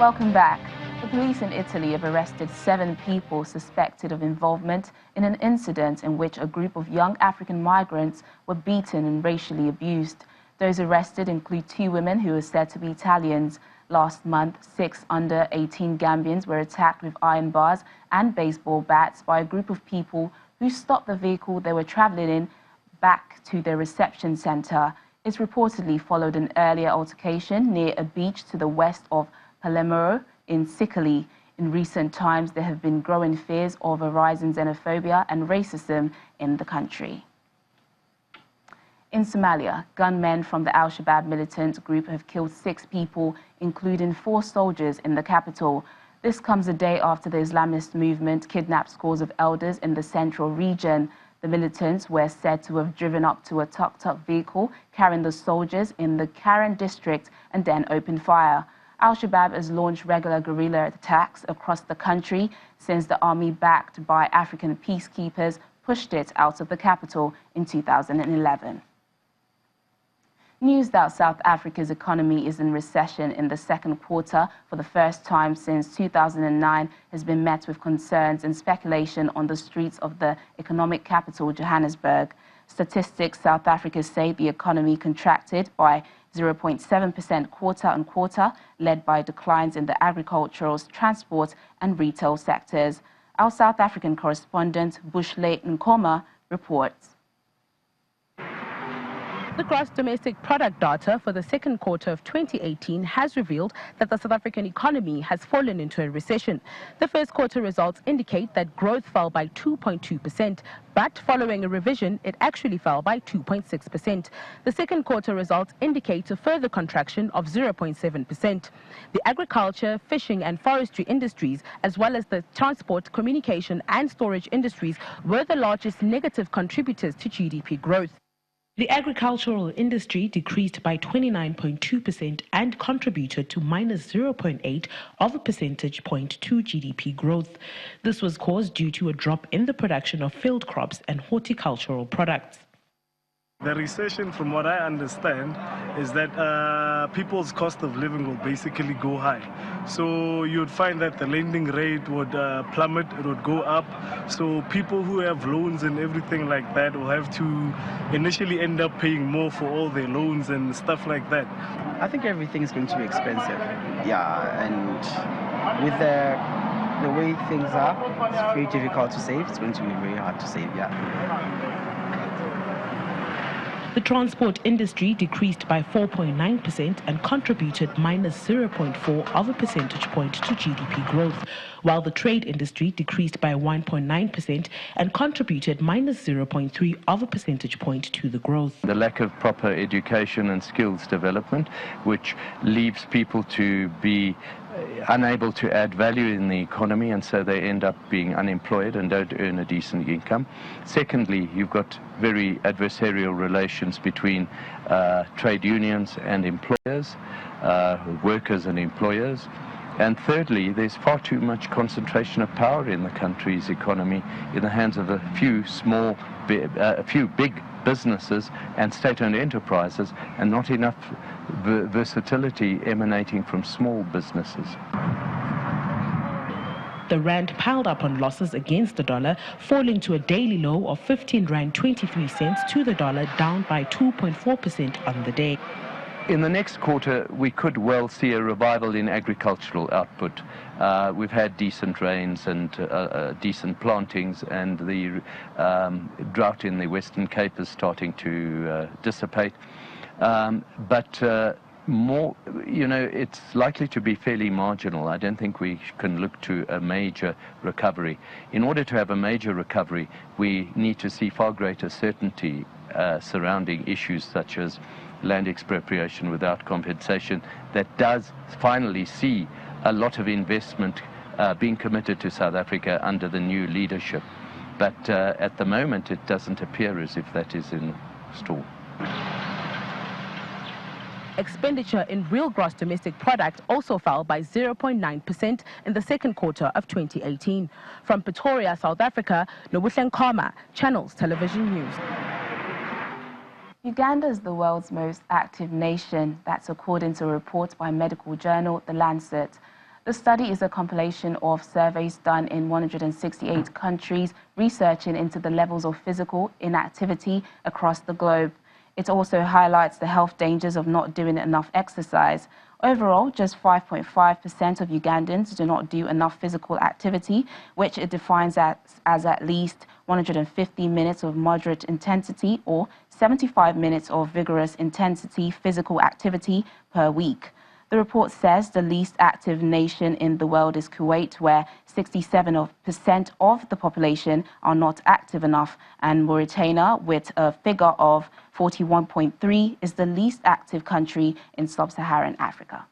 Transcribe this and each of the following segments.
Welcome back. The police in Italy have arrested 7 people suspected of involvement in an incident in which a group of young African migrants were beaten and racially abused. Those arrested include 2 women who are said to be Italians. Last month, 6 under-18 Gambians were attacked with iron bars and baseball bats by a group of people who stopped the vehicle they were traveling in back to their reception center. It's reportedly followed an earlier altercation near a beach to the west of Palermo in Sicily. In recent times, there have been growing fears of a rise in xenophobia and racism in the country. In Somalia, gunmen from the Al-Shabaab militant group have killed 6 people, including 4 soldiers in the capital. This comes a day after the Islamist movement kidnapped scores of elders in the central region. The militants were said to have driven up to a tuk-tuk vehicle carrying the soldiers in the Karen district and then opened fire. Al-Shabaab has launched regular guerrilla attacks across the country since the army backed by African peacekeepers pushed it out of the capital in 2011. News that South Africa's economy is in recession in the second quarter for the first time since 2009 has been met with concerns and speculation on the streets of the economic capital, Johannesburg. Statistics South Africa say the economy contracted by 0.7% quarter-on-quarter, led by declines in the agricultural, transport and retail sectors. Our South African correspondent, Bushle Nkoma, reports. The gross domestic product data for the second quarter of 2018 has revealed that the South African economy has fallen into a recession. The first quarter results indicate that growth fell by 2.2%, but following a revision, it actually fell by 2.6%. The second quarter results indicate a further contraction of 0.7%. The agriculture, fishing and forestry industries, as well as the transport, communication and storage industries, were the largest negative contributors to GDP growth. The agricultural industry decreased by 29.2% and contributed to minus 0.8 of a percentage point to GDP growth. This was caused due to a drop in the production of field crops and horticultural products. The recession, from what I understand, is that people's cost of living will basically go high. So you'd find that the lending rate would plummet, it would go up. So people who have loans and everything like that will have to initially end up paying more for all their loans and stuff like that. I think everything is going to be expensive. Yeah, and with the way things are, it's very difficult to save. It's going to be very hard to save, yeah. The transport industry decreased by 4.9% and contributed minus 0.4 of a percentage point to GDP growth, while the trade industry decreased by 1.9% and contributed minus 0.3 of a percentage point to the growth. The lack of proper education and skills development, which leaves people to be unable to add value in the economy, and so they end up being unemployed and don't earn a decent income. Secondly, you've got very adversarial relations between trade unions and employers, workers and employers. And thirdly, there's far too much concentration of power in the country's economy in the hands of a few big businesses and state-owned enterprises, and not enough versatility emanating from small businesses. The rand piled up on losses against the dollar, falling to a daily low of 15 rand 23 cents to the dollar, down by 2.4% on the day. In the next quarter, we could well see a revival in agricultural output. We've had decent rains and decent plantings, and the drought in the Western Cape is starting to dissipate. But more, it's likely to be fairly marginal. I don't think we can look to a major recovery. In order to have a major recovery, we need to see far greater certainty surrounding issues such as land expropriation without compensation, that does finally see a lot of investment being committed to South Africa under the new leadership. But at the moment, it doesn't appear as if that is in store. Expenditure in real gross domestic product also fell by 0.9% in the second quarter of 2018. From Pretoria, South Africa, Bushle Nkoma, Channels Television News. Uganda is the world's most active nation. That's according to a report by medical journal The Lancet. The study is a compilation of surveys done in 168 countries, researching into the levels of physical inactivity across the globe. It also highlights the health dangers of not doing enough exercise. Overall, just 5.5% of Ugandans do not do enough physical activity, which it defines as at least 150 minutes of moderate intensity or 75 minutes of vigorous intensity physical activity per week. The report says the least active nation in the world is Kuwait, where 67% of the population are not active enough, and Mauritania, with a figure of 41.3, is the least active country in sub-Saharan Africa.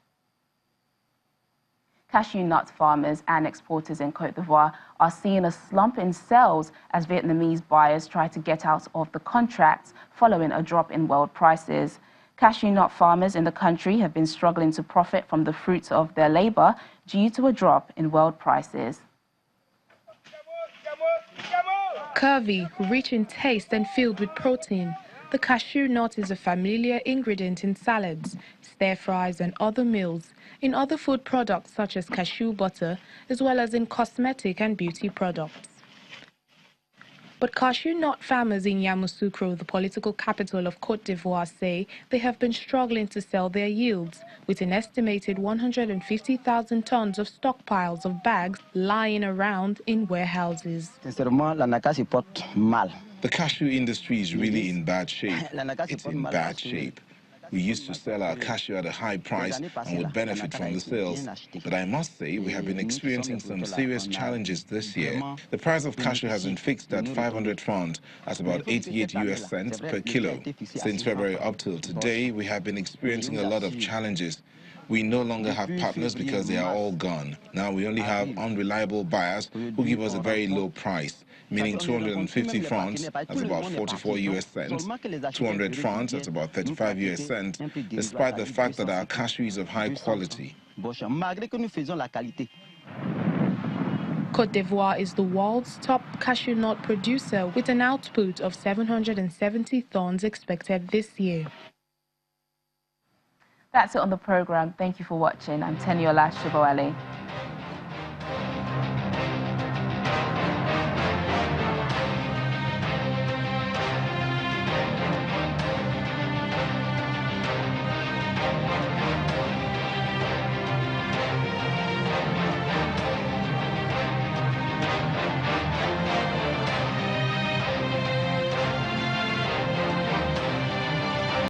Cashew nut farmers and exporters in Côte d'Ivoire are seeing a slump in sales as Vietnamese buyers try to get out of the contracts following a drop in world prices. Cashew nut farmers in the country have been struggling to profit from the fruits of their labor due to a drop in world prices. Curvy, rich in taste and filled with protein, the cashew nut is a familiar ingredient in salads, stir-fries and other meals, in other food products such as cashew butter, as well as in cosmetic and beauty products. But cashew nut farmers in Yamoussoukro, the political capital of Côte d'Ivoire, say they have been struggling to sell their yields, with an estimated 150,000 tons of stockpiles of bags lying around in warehouses. The cashew industry is really in bad shape. It's in bad shape. We used to sell our cashew at a high price and would benefit from the sales. But I must say we have been experiencing some serious challenges this year. The price of cashew has been fixed at 500 francs, at about 88 US cents per kilo. Since February up till today, we have been experiencing a lot of challenges. We no longer have partners because they are all gone. Now we only have unreliable buyers who give us a very low price, meaning 250 francs, that's about 44 US cents, 200 francs, that's about 35 US cents, despite the fact that our cashew is of high quality. Côte d'Ivoire is the world's top cashew nut producer, with an output of 770 tons expected this year. That's it on the program. Thank you for watching. I'm Teniola Shibowale.